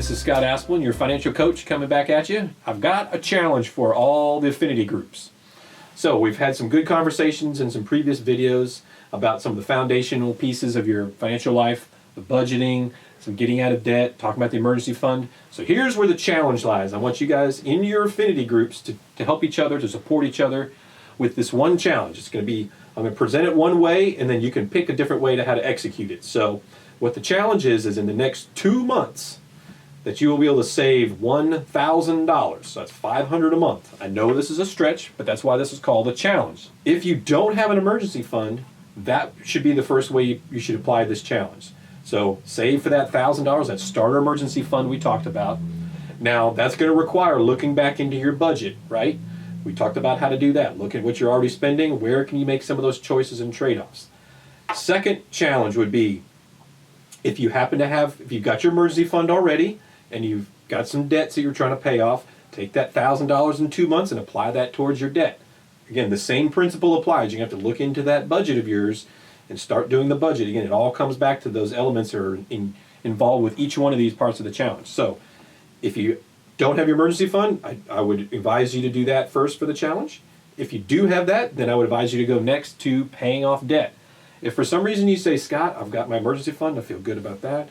This is Scott Aspelin, your financial coach, coming back at you. I've got a challenge for all the affinity groups. So we've had some good conversations in some previous videos about some of the foundational pieces of your financial life, the budgeting, some getting out of debt, talking about the emergency fund. So here's where the challenge lies. I want you guys in your affinity groups to help each other, to support each other with this one challenge. It's going to be, I'm going to present it one way, and then you can pick a different way to how to execute it. So what the challenge is in the next 2 months, that you will be able to save $1,000. So that's $500 a month. I know this is a stretch, but that's why this is called a challenge. If you don't have an emergency fund, that should be the first way you should apply this challenge. So save for that $1,000, that starter emergency fund we talked about. Now that's going to require looking back into your budget, right? We talked about how to do that. Look at what you're already spending. Where can you make some of those choices and trade-offs? Second challenge would be, if you've got your emergency fund already, and you've got some debts that you're trying to pay off, take that $1,000 in 2 months and apply that towards your debt. Again, the same principle applies. You have to look into that budget of yours and start doing the budget. Again, it all comes back to those elements that are involved with each one of these parts of the challenge. So if you don't have your emergency fund, I would advise you to do that first for the challenge. If you do have that, then I would advise you to go next to paying off debt. If for some reason you say, Scott, I've got my emergency fund, I feel good about that,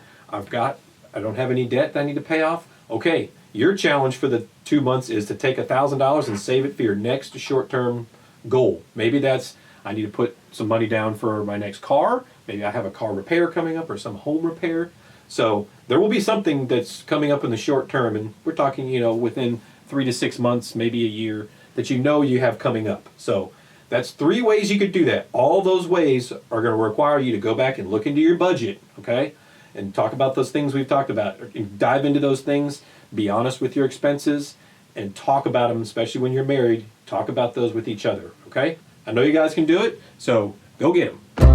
I don't have any debt that I need to pay off. Okay, your challenge for the 2 months is to take $1,000 and save it for your next short-term goal. Maybe that's, I need to put some money down for my next car. Maybe I have a car repair coming up or some home repair. So there will be something that's coming up in the short term, and we're talking, within 3 to 6 months, maybe a year, that you have coming up. So that's 3 ways you could do that. All those ways are going to require you to go back and look into your budget, okay? And talk about those things we've talked about. Dive into those things, be honest with your expenses, and talk about them, especially when you're married. Talk about those with each other, okay? I know you guys can do it, so go get them.